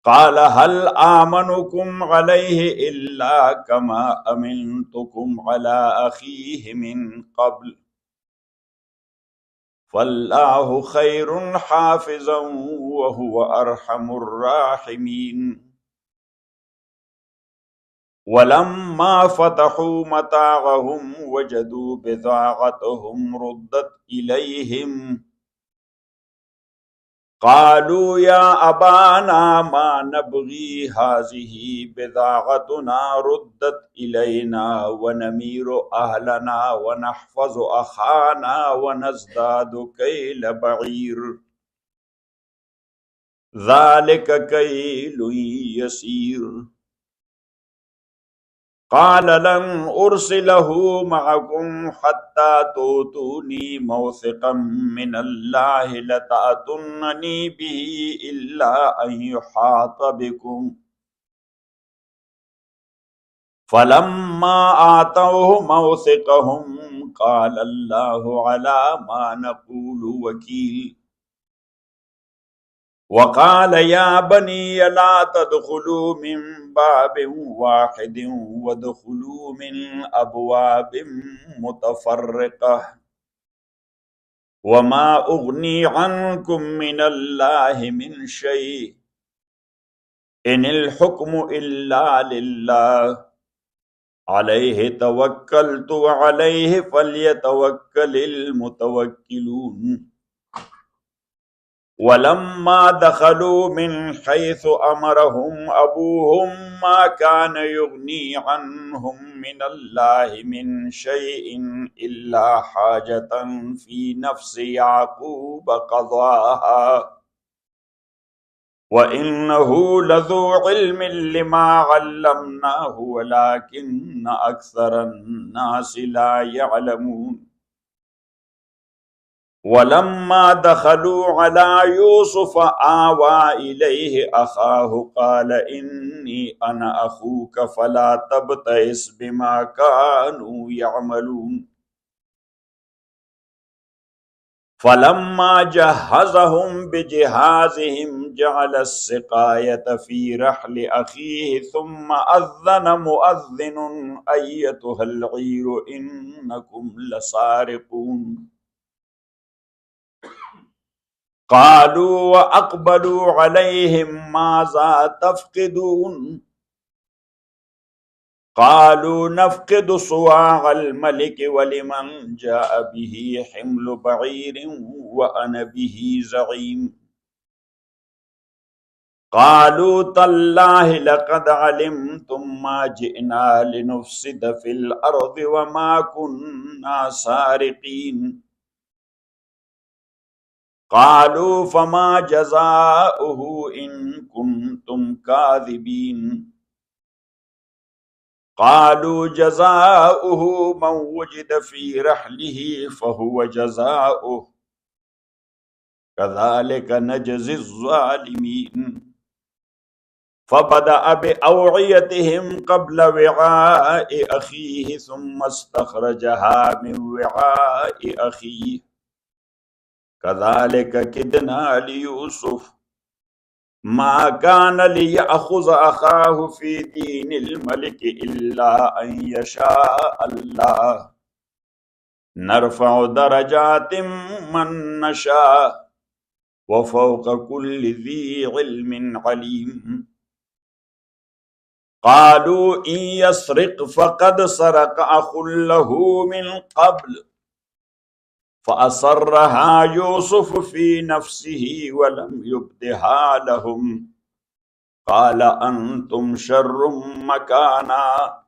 قال هل آمنكم عليه إلا كما أمنتكم على أخيه من قبل فالله خير حافظا وهو أرحم الراحمين. ولما فتحوا متاعهم وجدوا بضاعتهم ردت إليهم قالوا يا أبانا ما نبغي هذه بضاعتنا ردت إلينا ونمير أهلنا ونحفظ أخانا ونزداد كيل بعير ذلك كيل يسير. قال لن أرسله معكم حتى تؤتوني موثقا من الله لتأتونني به إلا أن يحاط بكم. فلما آتوه موثقهم قال الله على ما نقول وكيل. وقال يا بني لا تدخلوا من باب واحد وادخلوا من أبواب متفرقة وما أغني عنكم من الله من شيء إن الحكم إلا لله عليه توكلت وعليه فليتوكل المتوكلون. ولما دخلوا من حيث أمرهم أبوهم ما كان يغني عنهم من الله من شيء إلا حاجة في نفس يعقوب قضاها وإنه لذو علم لما علمناه ولكن أكثر الناس لا يعلمون. ولما دخلوا على يوسف آوى إليه أخاه قال إني أنا أخوك فلا تبتئس بما كانوا يعملون. فلما جهزهم بجهازهم جعل السقاية في رحل أخيه ثم أذن مؤذن أيتها العير إنكم لسارقون. قالوا وأقبلوا عليهم ماذا تفقدون قالوا نفقد صواع الملك ولمن جاء به حمل بعير وأنا به زعيم. قالوا تالله لقد علمتم ما جئنا لنفسد في الأرض وما كنا سارقين. قالوا فما جزاؤه إن كنتم كاذبين. قالوا جزاؤه من وجد في رحله فهو جزاؤه كذلك نجزي الظالمين. فبدأ بأوعيتهم قبل وعاء أخيه ثم استخرجها من وعاء أخيه كذلك كدنا ليوسف ما كان ليأخذ أخاه في دين الملك إلا أن يشاء الله نرفع درجات من نشاء وفوق كل ذي علم عليم. قالوا إن يسرق فقد سرق أخ له من قبل فأصرها يوسف في نفسه ولم يبدها لهم قال أنتم شر مكانا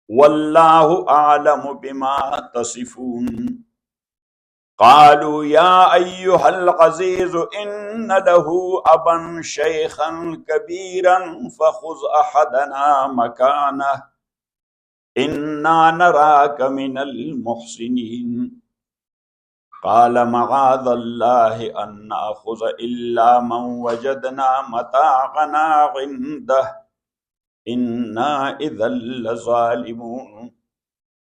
والله أعلم بما تصفون. قالوا يا أيها العزيز إن له أبا شيخا كبيرا فخذ أحدنا مكانه إنا نراك من المحسنين. قال معاذ الله أن نأخذ إلا من وجدنا متاعنا عنده إنا إذا لظالمون.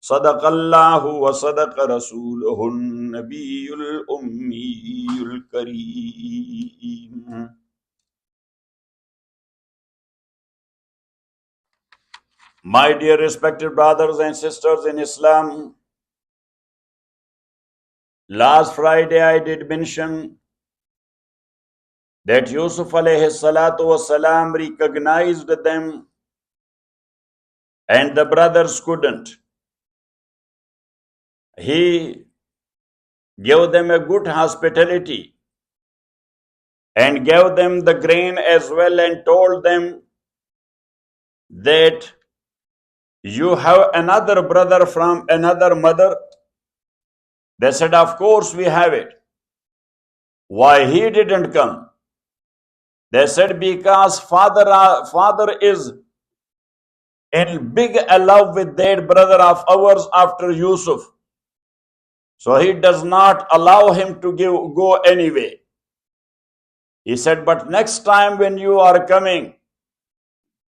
صدق الله وصدق رسوله النبي الأمي الكريم. My dear respected brothers and sisters in Islam, last Friday I did mention that Yusuf alayhi salatu wasalam recognized them and the brothers couldn't. He gave them a good hospitality and gave them the grain as well and told them that you have another brother from another mother. They said, of course we have it. Why he didn't come? They said, because father is in big love with that brother of ours after Yusuf. So he does not allow him to go anyway. He said, but next time when you are coming,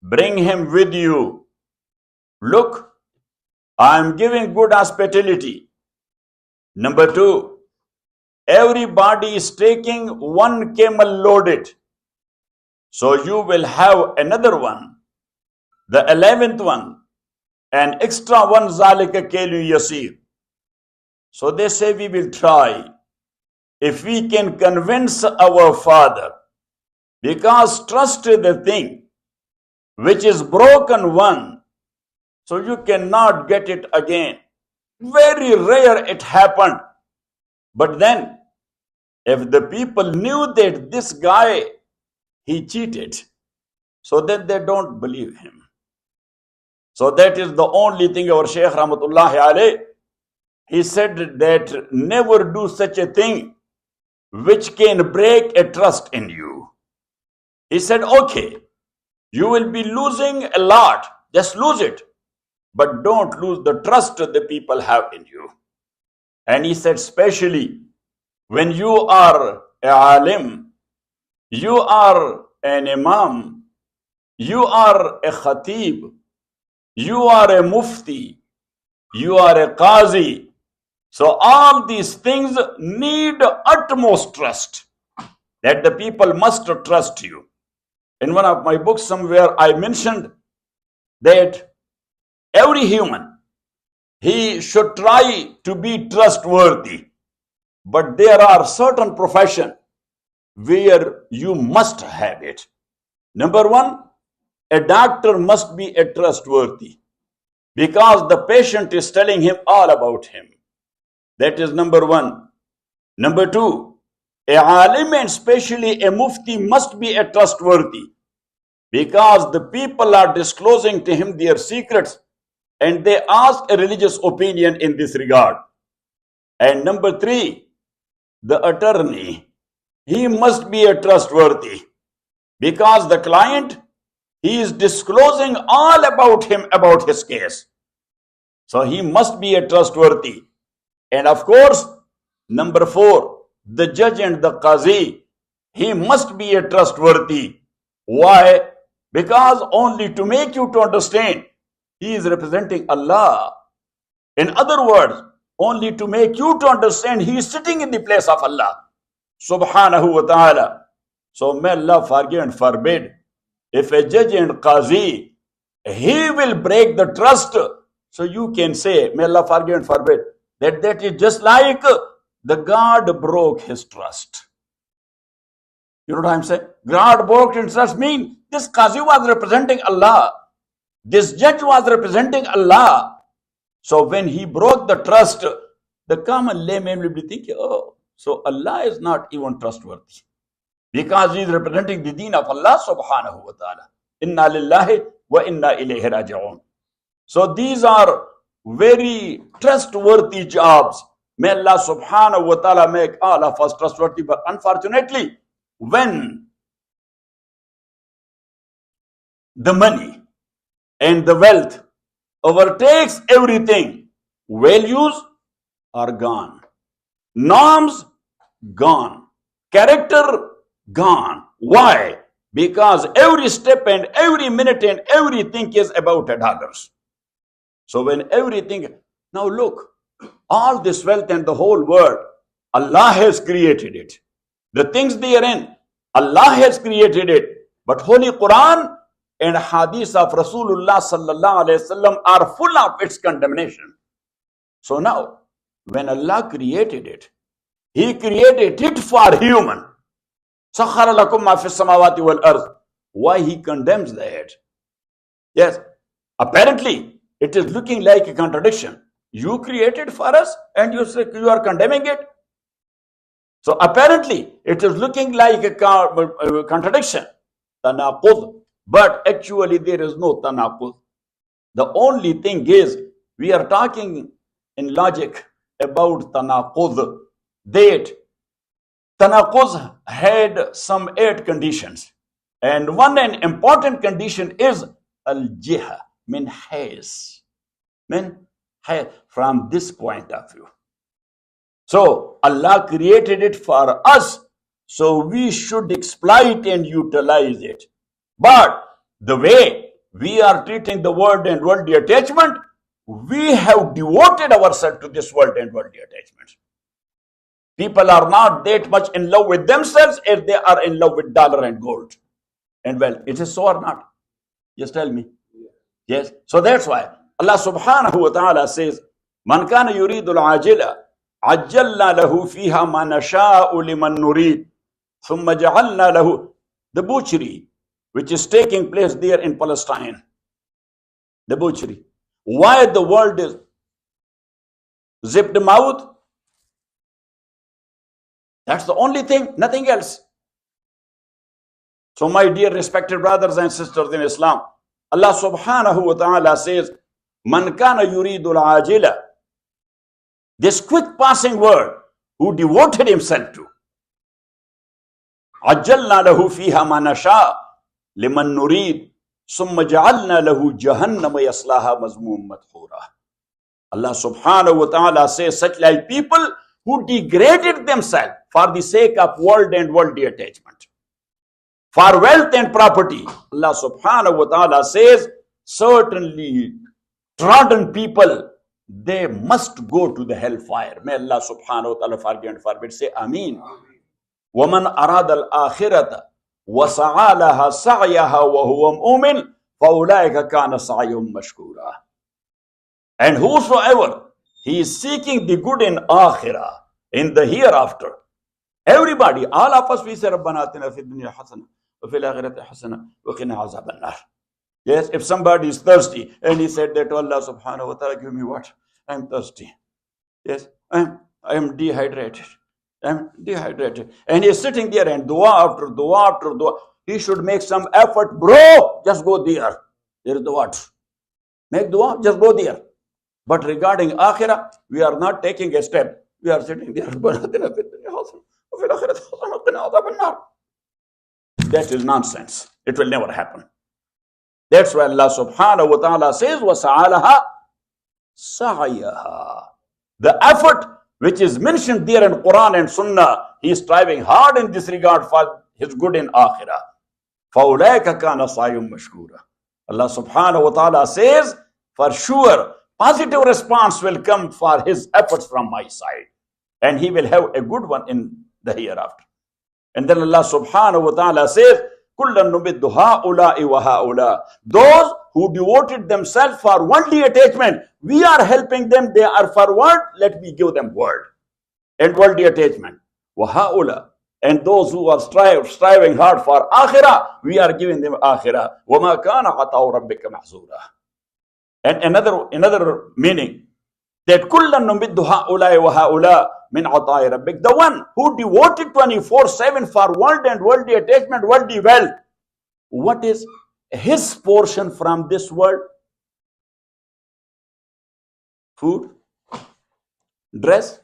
bring him with you. Look, I am giving good hospitality. Number two, everybody is taking one camel loaded. So you will have another one, the 11th one, an extra one, zalika kelu yasir. So they say, we will try. If we can convince our father, because trust is the thing which is broken one, so you cannot get it again. Very rare it happened. But then, if the people knew that this guy, he cheated, so then they don't believe him. So that is the only thing our Shaykh rahmatullahi alayh, he said that never do such a thing which can break a trust in you. He said, okay, you will be losing a lot, just lose it, but don't lose the trust the people have in you. And he said, especially when you are a alim, you are an imam, you are a khatib, you are a mufti, you are a qazi. So all these things need utmost trust, that the people must trust you. In one of my books somewhere I mentioned that every human, he should try to be trustworthy. But there are certain professions where you must have it. Number one, a doctor must be a trustworthy, because the patient is telling him all about him. That is number one. Number two, a alim and especially a mufti must be a trustworthy, because the people are disclosing to him their secrets and they ask a religious opinion in this regard. And number three, the attorney, he must be a trustworthy, because the client, he is disclosing all about him, about his case. So he must be a trustworthy. And of course, number four, the judge and the qazi, he must be a trustworthy. Why? Because only to make you to understand, he is representing Allah. In other words, only to make you to understand, he is sitting in the place of Allah subhanahu wa ta'ala. So may Allah forgive and forbid, if a judge and qazi, he will break the trust, so you can say, may Allah forgive and forbid, that is just like the God broke his trust. You know what I'm saying? God broke his trust means this qazi was representing Allah. This judge was representing Allah. So when he broke the trust, the common layman will be thinking, oh, so Allah is not even trustworthy, because he is representing the deen of Allah subhanahu wa ta'ala. Inna lillahi wa inna ilayhi raji'un. So these are very trustworthy jobs. May Allah subhanahu wa ta'ala make all of us trustworthy. But unfortunately, when the money and the wealth overtakes everything, values are gone, norms gone, character gone. Why? Because every step and every minute and everything is about dollars. So when everything, now look, all this wealth and the whole world, Allah has created it. The things therein, Allah has created it. But Holy Quran, and hadith of Rasulullah sallallahu alaihi wasallam are full of its condemnation. So now, when Allah created it, He created it for human. Sakhara lakum ma fis samawati wal ard. Why He condemns that? Yes, apparently it is looking like a contradiction. You created for us and you say you are condemning it. So apparently it is looking like a contradiction. Tanaqud. But actually there is no tanaqud. The only thing is we are talking in logic about tanaqud. That tanaqud had some 8 conditions. And one important condition is al-jiha, min hayz. From this point of view. So Allah created it for us, so we should exploit and utilize it. But the way we are treating the world and worldly attachment, we have devoted ourselves to this world and worldly attachment. People are not that much in love with themselves as they are in love with dollar and gold. And well, it is so or not? Just tell me. Yes. So that's why Allah subhanahu wa ta'ala says, Man kana yuridul ajila, ajjalna lahu fiha ma nasha'u liman nurid, thumma ja'alna lahu. The butchery, which is taking place there in Palestine. The butchery. Why the world is zipped mouth? That's the only thing, nothing else. So my dear respected brothers and sisters in Islam, Allah subhanahu wa ta'ala says, Man kana yuridul ajila. This quick passing word, who devoted himself to. Ajjalna lahu fiha ma nasha liman nurid, summa ja'alna lahu jahannama yaslaha mazmum madhura. Allah subhanahu wa ta'ala says, such like people who degraded themselves for the sake of world and worldly attachment. For wealth and property, Allah subhanahu wa ta'ala says, certainly trodden people, they must go to the hellfire. May Allah subhanahu wa ta'ala forgive and forbid. Say Ameen. وَمَنْ أَرَادَ الْآخِرَةَ وَسَعَى لَهَا سَعْيَهَا وَهُوَ مُؤْمِنٌ فَأُولَٰئِكَ كَانَ سَعْيُهُمْ مَشْكُورًا. And whosoever he is seeking the good in akhirah, in the hereafter, everybody, all of us, we say, رَبَّنَا آتِنَا فِي الدُّنْيَا حَسَنَةً وَفِي الْآخِرَةِ حَسَنَةً وَقِنَا عَذَابَ النَّارِ. Yes, if somebody is thirsty and he said that, Allah subhanahu wa ta'ala, give me water. I am thirsty. Yes, I am dehydrated. I am dehydrated. And he is sitting there and dua after dua after dua. He should make some effort. Bro, just go there. There is the water. Make dua, just go there. But regarding akhirah, we are not taking a step. We are sitting there. That is nonsense. It will never happen. That's why Allah subhanahu wa ta'ala says, وَسَعَالَهَا سَعَيَهَا. The effort which is mentioned there in Quran and Sunnah, he is striving hard in this regard for his good in akhirah. فَأُولَٰئِكَ كَانَ صَعْيُهُمْ مَشْكُورًا. Allah subhanahu wa ta'ala says, for sure, positive response will come for his efforts from my side. And he will have a good one in the hereafter. And then Allah subhanahu wa ta'ala says, كُلًّا نُمِدُّ هَؤُلَاءِ وَهَؤُلَاءِ. Those who devoted themselves for worldly attachment, we are helping them. They are for world, let me give them world and worldly attachment. وَهَؤُلَاءِ. And those who are striving hard for akhirah, we are giving them akhirah. وَمَا كَانَ عَطَاءُ رَبِّكَ مَحْظُورًا. And another meaning, that كُلًّا نُمِدُّ هَؤُلَاءِ وَهَؤُلَاءِ min atai rabbik. The one who devoted 24/7 for world and worldly attachment, worldly wealth. What is his portion from this world? Food, dress,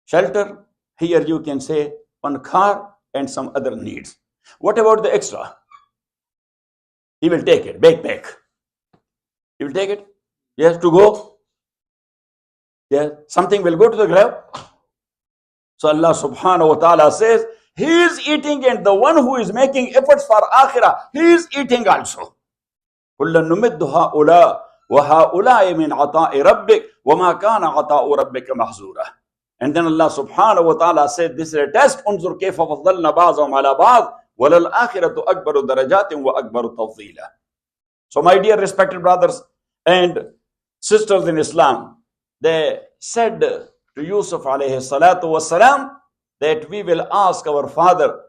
shelter. Here you can say one car and some other needs. What about the extra? He will take it, backpack. He will take it. Yes, to go. Yes, something will go to the grave. So Allah subhanahu wa ta'ala says, he is eating, and the one who is making efforts for akhirah, he is eating also. كُلًّا نُمِدُّ هَؤُلَاءِ وَهَؤُلَاءِ مِنْ عَطَاءِ رَبِّكَ وَمَا كَانَ عَطَاءُ رَبِّكَ مَحْظُورًا. And then Allah subhanahu wa ta'ala said, this is a test. انظر كيف فضلنا بعضهم على بعض وَلَلْآخِرَةُ أَكْبَرُ دَرَجَاتٍ وَأَكْبَرُ تَفْضِيلًا. So my dear respected brothers and sisters in Islam, they said to Yusuf alayhi salatu wasalam that we will ask our father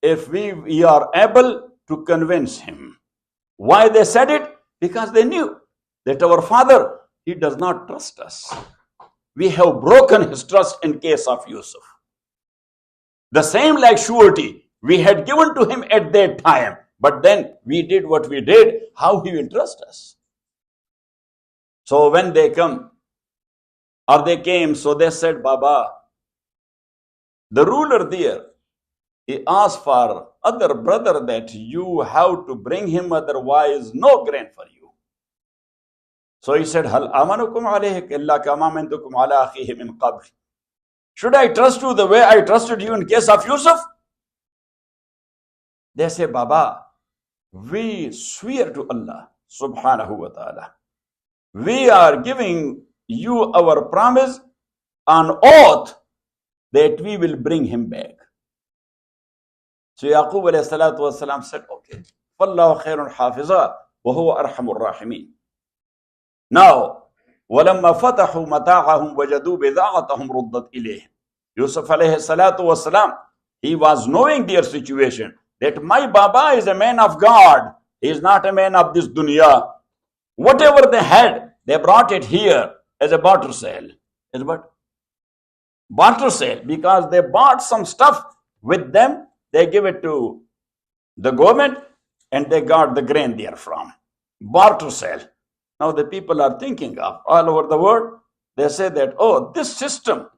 if we are able to convince him. Why they said it? Because they knew that our father, he does not trust us. We have broken his trust in case of Yusuf. The same like surety we had given to him at that time, but then we did what we did. How he will trust us? So when they come, or they came, so they said, Baba, the ruler there, he asked for other brother that you have to bring him, otherwise no grain for you. So he said, Hal amanukum alayhi illa kama amantukum ala akhihi min qabl. Should I trust you the way I trusted you in case of Yusuf? They say, Baba, we swear to Allah subhanahu wa ta'ala. We are giving you our promise on oath that we will bring him back. So Yaqub alayhi salatu wasalam said, okay, Wallahu khairun hafiza wa huwa arhamur rahimin. Now, وَلَمَّا فَتَحُوا مَتَاعَهُمْ وَجَدُوا بِضَاعَتَهُمْ رُدَّتْ إِلَيْهِ. Yusuf alayhi salatu wasalam, he was knowing their situation, that my Baba is a man of God. He is not a man of this dunya. Whatever they had, they brought it here as a barter sale. As what? Barter sale, because they bought some stuff with them, they give it to the government, and they got the grain there from. Barter sale. Now the people are thinking of all over the world, they say that, oh, this system,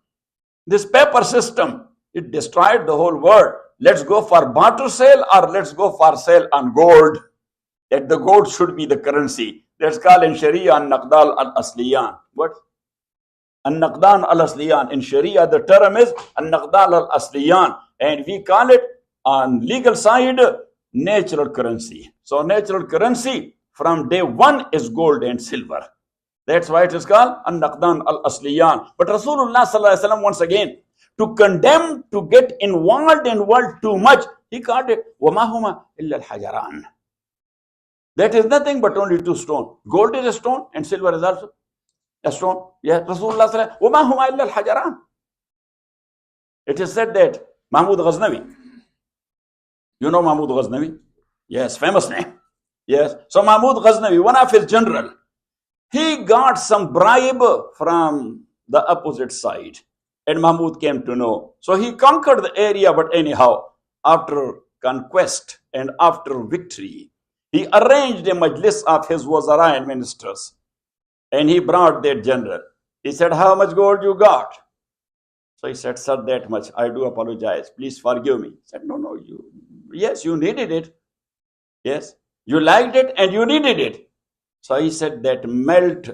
this paper system, it destroyed the whole world. Let's go for barter sale, or let's go for sale on gold. That the gold should be the currency. That's called in Sharia an-naqdal al-asliyan. What? An-naqdan al-asliyan. In Sharia, the term is an-naqdal al-asliyan. And we call it on legal side, natural currency. So natural currency from day one is gold and silver. That's why it is called an-naqdan al-asliyan. But Rasulullah sallallahu alaihi wasallam once again, to condemn to get involved in world too much, he called it وَمَا هُمَا إِلَّا الْحَجَرَانِ. That is nothing but only two stones. Gold is a stone and silver is also a stone. Yes, Rasulullah said, وَمَا هُمَا إِلَّا الْحَجَرَانِ. It is said that Mahmud Ghaznavi, you know Mahmud Ghaznavi? Yes, famous name. Yes. So Mahmud Ghaznavi, one of his general, he got some bribe from the opposite side. And Mahmud came to know. So he conquered the area, but anyhow, after conquest and after victory, he arranged a majlis of his wazara and ministers. And he brought that general. He said, how much gold you got? So he said, sir, that much. I do apologize. Please forgive me. He said, no, yes, you needed it. Yes, you liked it and you needed it. So he said that melt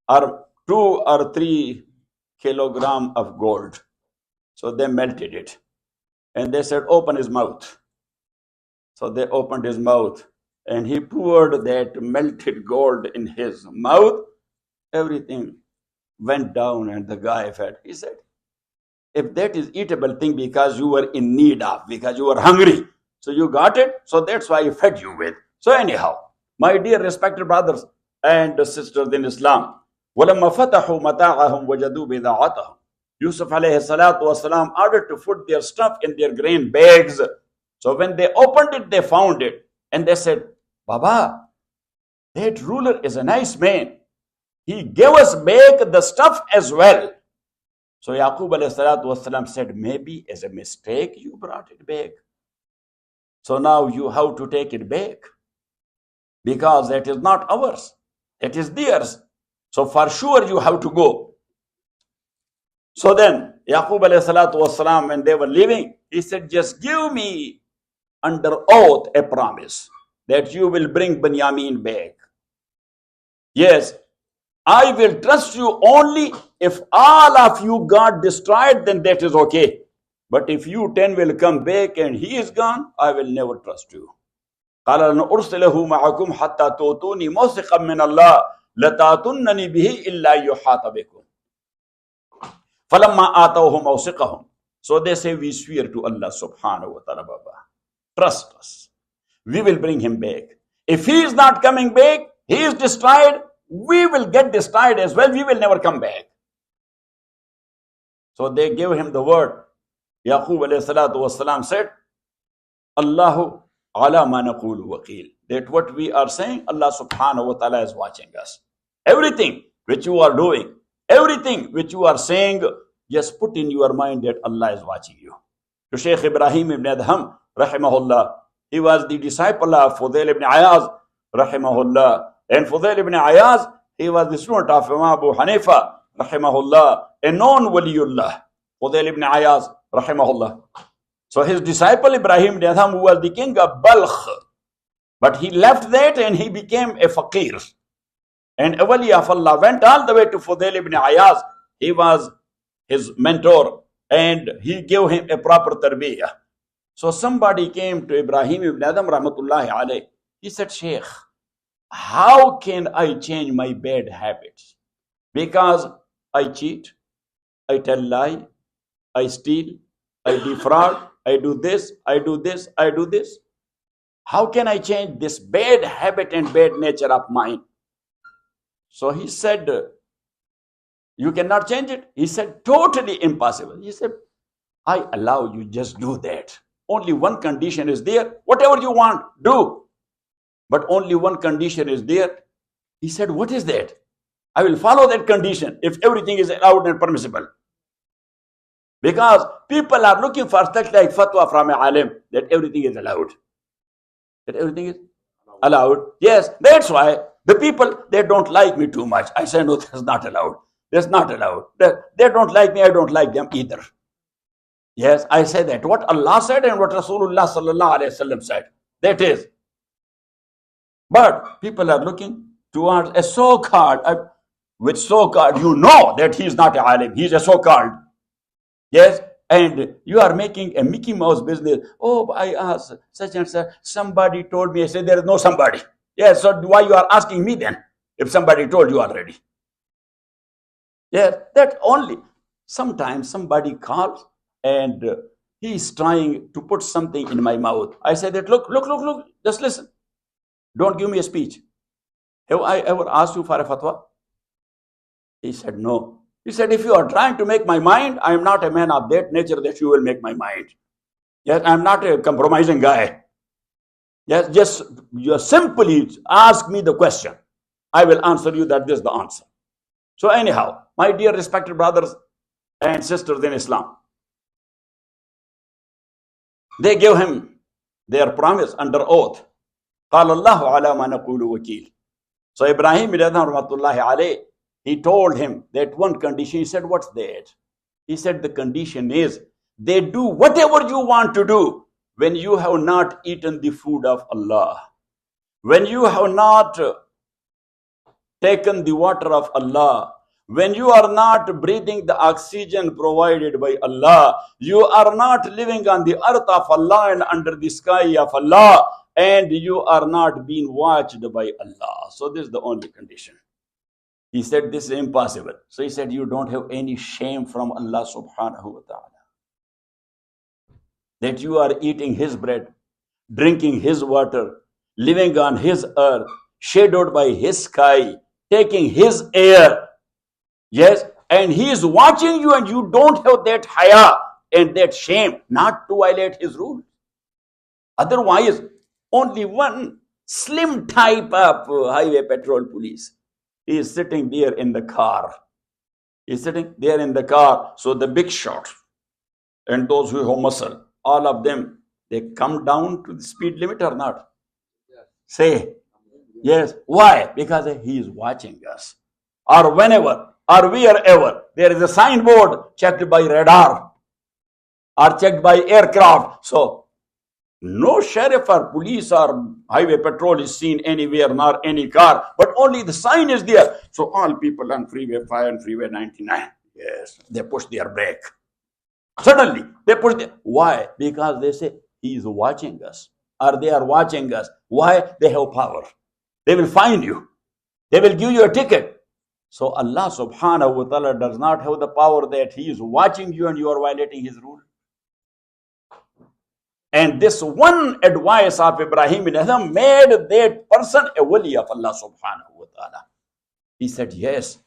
or 2 or 3 kilogram of gold. So they melted it. And they said, open his mouth. So they opened his mouth. And he poured that melted gold in his mouth. Everything went down and the guy fed. He said, if that is eatable thing because you were in need of, because you were hungry, so you got it, so that's why he fed you with. So anyhow, my dear respected brothers and sisters in Islam, وَلَمَّا فَتَحُوا مَتَاعَهُمْ وَجَدُوا بِضَاعَتَهُمْ. Yusuf alayhi salatu wasalam ordered to put their stuff in their grain bags. So when they opened it, they found it. And they said, Baba, that ruler is a nice man. He gave us back the stuff as well. So Yaqub alayhi salatu wasalam said, maybe as a mistake you brought it back. So now you have to take it back. Because that is not ours. It is theirs. So for sure you have to go. So then Yaqub alayhi salatu wasalam, when they were leaving, he said, just give me under oath a promise that you will bring Binyamin back. Yes, I will trust you only if all of you got destroyed, then that is okay. But if you 10 will come back and he is gone, I will never trust you. قال لن أرسله معكم حتى توتوني موثقا من الله لتاتونني به إلا يحاط بكم فلما آتوه موثقهم. So they say, we swear to Allah subhanahu wa ta'ala, Baba. Trust us. We will bring him back. If he is not coming back, he is destroyed, we will get destroyed as well. We will never come back. So they gave him the word. Yaqub alayhi salatu wasalam said, Allahu ala ma naqulu waqeel. That what we are saying, Allah subhanahu wa ta'ala is watching us. Everything which you are doing, everything which you are saying, just put in your mind that Allah is watching you. To Shaykh Ibrahim ibn Adham, rahimahullah, he was the disciple of Fudail ibn Ayaz, rahimahullah. And Fudail ibn Ayaz, he was the student of Imam Abu Hanifa, rahimahullah, a known waliullah, Fudail ibn Ayaz, rahimahullah. So his disciple Ibrahim ibn Adham, who was the king of Balkh, but he left that and he became a faqir. And a wali of Allah went all the way to Fudail ibn Ayaz. He was his mentor and he gave him a proper tarbiyah. So somebody came to Ibrahim ibn Adham rahmatullahi alayh. He said, Shaykh, how can I change my bad habits? Because I cheat, I tell lie, I steal, I defraud, I do this, I do this, I do this. How can I change this bad habit and bad nature of mine? So he said, you cannot change it. He said, totally impossible. He said, I allow you, just do that. Only one condition is there. Whatever you want, do. But only one condition is there. He said, what is that? I will follow that condition if everything is allowed and permissible. Because people are looking for such like fatwa from a alim that everything is allowed. That everything is allowed. Yes, that's why the people, they don't like me too much. I say, no, that's not allowed. That's not allowed. They don't like me, I don't like them either. Yes, I say that. What Allah said and what Rasulullah sallallahu alayhi wasallam said. That is. But people are looking towards a so-called, with so-called, you know that he is not a alim, he is a so-called. Yes, and you are making a Mickey Mouse business. Oh, I asked such and such, somebody told me. I said, there is no somebody. Yes, so why you are asking me then, if somebody told you already? Yes, that only. Sometimes somebody calls and he is trying to put something in my mouth. I say that, look, just listen. Don't give me a speech. Have I ever asked you for a fatwa? He said, no. He said, if you are trying to make my mind, I am not a man of that nature that you will make my mind. Yes, I am not a compromising guy. Yes, just you simply ask me the question. I will answer you that this is the answer. So anyhow, my dear respected brothers and sisters in Islam, they gave him their promise under oath. قال الله على ما نقول وكيل. So Ibrahim ibn Adham rahmatullahi alayh, he told him that one condition. He said, what's that? He said, the condition is they do whatever you want to do when you have not eaten the food of Allah, when you have not taken the water of Allah, when you are not breathing the oxygen provided by Allah, you are not living on the earth of Allah and under the sky of Allah, and you are not being watched by Allah. So this is the only condition. He said, this is impossible. So he said, you don't have any shame from Allah subhanahu wa ta'ala, that you are eating his bread, drinking his water, living on his earth, shadowed by his sky, taking his air. Yes, and he is watching you and you don't have that haya and that shame not to violate his rules. Otherwise, only one slim type of highway patrol police, he is sitting there in the car. He is sitting there in the car. So the big shots and those who have muscle, all of them, they come down to the speed limit or not? Yes. Say, yes. Why? Because he is watching us. Or whenever, or wherever, there is a signboard checked by radar or checked by aircraft. So, no sheriff or police or highway patrol is seen anywhere, nor any car, but only the sign is there. So all people on Freeway 5 and Freeway 99, yes, they push their brake. Suddenly, they push their... Why? Because they say, he is watching us, or they are watching us. Why? They have power. They will find you. They will give you a ticket. So Allah subhanahu wa ta'ala does not have the power that he is watching you and you are violating his rule. And this one advice of Ibrahim bin Adham made that person a wali of Allah subhanahu wa ta'ala. He said, yes,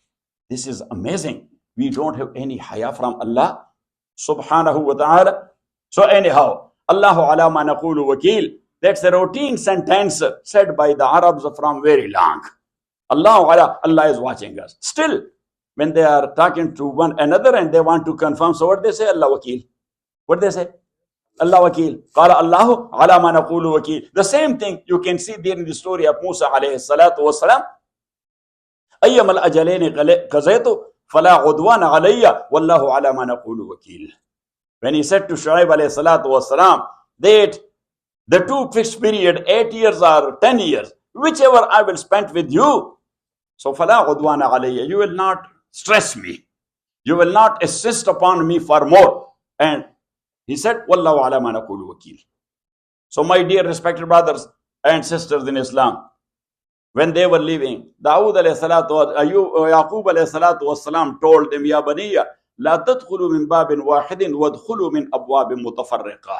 this is amazing. We don't have any haya from Allah subhanahu wa ta'ala. So anyhow, Allahu ala ma naqulu wakil. That's a routine sentence said by the Arabs from very long. Allah is watching us. Still, when they are talking to one another and they want to confirm, so what they say? Allah wakil. What they say? Allah wakil. Qala Allahu ala ma naqulu wakil. The same thing you can see there in the story of Musa alayhi salatu wasalam. Ayyam al-ajalaini qazaytu fala udwana alayya wallahu ala ma naqulu wakil. When he said to Shu'aib alayhi salatu wasalam that the two fixed period, 8 years or 10 years, whichever I will spend with you, so fala udwana alayya, you will not stress me. You will not insist upon me for more. And he said, wallahu ala ma naqulu wakil. So my dear respected brothers and sisters in Islam, when they were leaving, Yaqub alayhi salatu wasalam told them, Ya baniya, la tadkhulu min babin wahidin wadkhulu min abwabin mutafarriqah.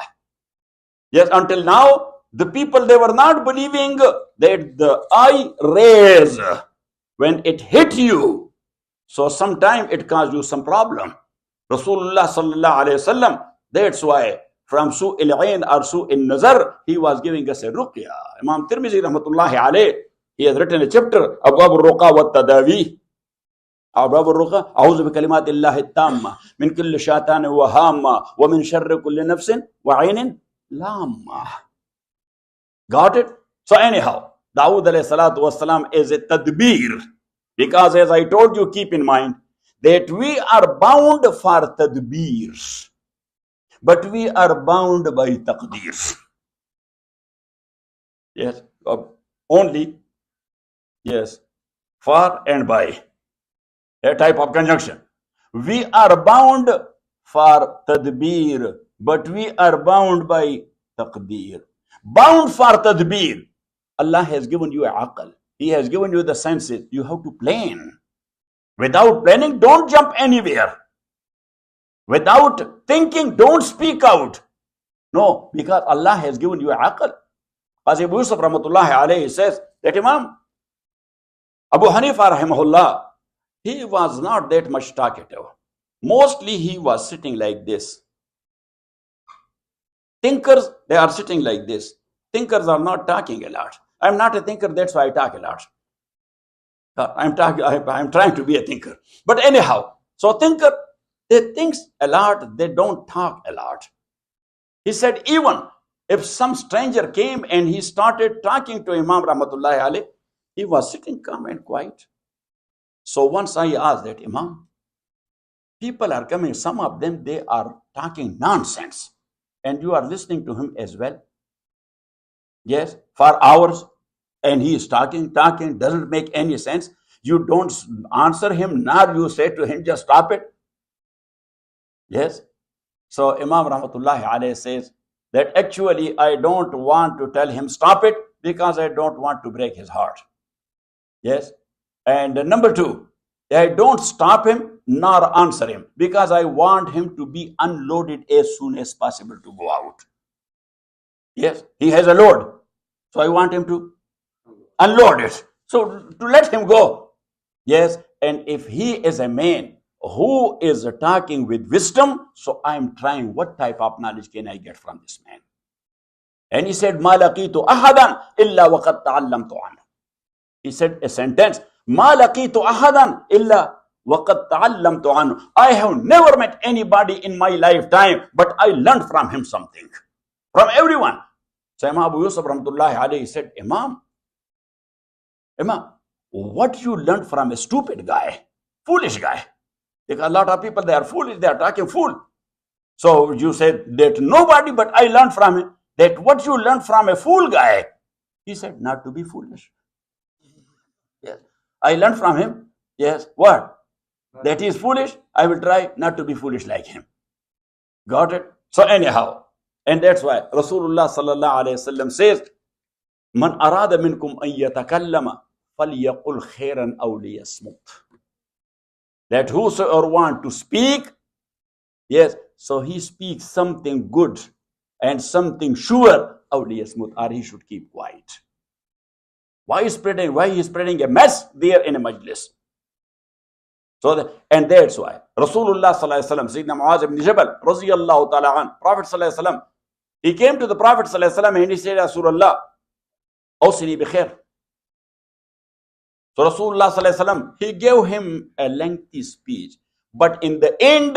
Yes, until now, the people, they were not believing that the eye rays, when it hit you, so sometime it caused you some problem. Rasulullah sallallahu alayhi wasallam, that's why from su'il ayn or su'il nazar, he was giving us a ruqya. Imam Tirmidhi rahmatullahi alayh, he has written a chapter, Abwab al-Ruqa wa Tadawi. Abwab al-Ruqa, A'udhu bi kalimatillahi tamma, min kulli shaytanin wa hamma, wa min sharri kulli nafsin wa aynin lamma. Got it? So anyhow, Dawood alayhi salatu wasalam is a tadbir. Because as I told you, keep in mind that we are bound for tadbirs, but we are bound by taqdeers. Yes, only, yes, for and by, a type of conjunction. We are bound for tadbir, but we are bound by taqdeer. Bound for tadbir. Allah has given you a aql. He has given you the senses. You have to plan. Without planning, don't jump anywhere. Without thinking, don't speak out. No, because Allah has given you a aql. Qazi Yusuf rahmatullahi alayhi says that Imam Abu Hanifa rahimahullah, he was not that much talkative. Mostly he was sitting like this. Thinkers, they are sitting like this. Thinkers are not talking a lot. I'm not a thinker, that's why I talk a lot. I'm trying to be a thinker. But anyhow, so thinker, they think a lot, they don't talk a lot. He said, even if some stranger came and he started talking to Imam Rahmatullahi alayh, he was sitting calm and quiet. So once I asked that, Imam, people are coming, some of them, they are talking nonsense. And you are listening to him as well. Yes, for hours. And he is talking, doesn't make any sense. You don't answer him, nor you say to him, just stop it. Yes. So Imam Rahmatullahi alayhi says that actually I don't want to tell him stop it because I don't want to break his heart. Yes. And number two, I don't stop him nor answer him because I want him to be unloaded as soon as possible to go out. Yes, he has a load. So I want him to unload it. So to let him go. Yes, and if he is a man who is talking with wisdom, so I am trying what type of knowledge can I get from this man. And he said, مَا لَقِيتُ أَحَدًا إِلَّا وَقَدْ تَعَلَّمْتُ عَنْهُ. He said a sentence, مَا لَقِيتُ أَحَدًا إِلَّا وَقَدْ تَعَلَّمْتُ عَنْهُ. I have never met anybody in my lifetime, but I learned from him something. From everyone. So Imam Abu Yusuf rahmatullahi alayhi said, Imam, what you learned from a stupid guy, foolish guy? Because a lot of people, they are foolish, they are talking fool. So you said that nobody, but I learned from him. That what you learned from a fool guy? He said, not to be foolish. Yes. I learned from him. Yes. What? That he is foolish. I will try not to be foolish like him. Got it? So anyhow, and that's why Rasulullah sallallahu alayhi wasallam says, Man arada minkum an yatakallama falyaqul khairan aw liyasmut. That whosoever want to speak, yes, so he speaks something good and something sure, awliyasmut, or he should keep quiet. Why he is spreading a mess there in a majlis? And that's why Rasulullah sallallahu alaihi wasallam, Sayyidina Muaz ibn Jabal, radiyallahu ta'ala an, Prophet sallallahu alaihi wasallam, he came to the Prophet sallallahu alaihi wasallam and he said, Rasulullah, awsini bi khair. So Rasulullah sallallahu alaihi wasallam, he gave him a lengthy speech, but in the end,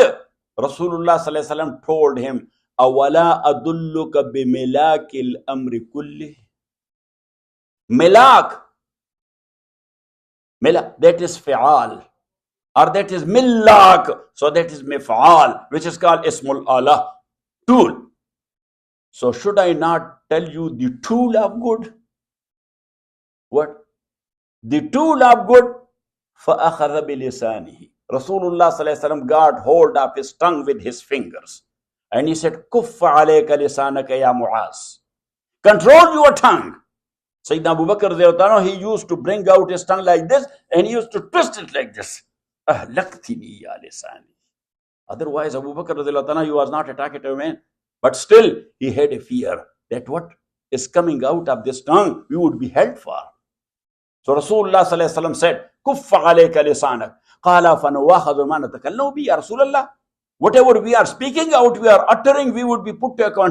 Rasulullah sallallahu alaihi wasallam told him, awala adulluka bi milakil amri kulli. Milak, that is fi'al, or that is millak, so that is mif'al, which is called ismul Allah, tool. So should I not tell you the tool of good? What? The tool of good, فَأَخَذَ بِلِسَانِهِ. Rasulullah sallallahu alaihi wasallam got hold of his tongue with his fingers. And he said, كُفَّ عَلَيْكَ لِسَانَكَ يَا مُعَاذ. Control your tongue. Sayyidina Abu Bakr, he used to bring out his tongue like this, and he used to twist it like this. أَهْلَكْتِنِي يَا لِسَانِي. Otherwise, Abu Bakr, he was not a talkative man. But still, he had a fear that what is coming out of this tongue, we would be held for. So Rasulullah sallallahu alaihi wasallam said, "Kuffa alayka lisanak." Qala fanuwakhadhu ma natakallamu bi ya Rasulullah. Whatever we are speaking out, we are uttering, we would be put to account.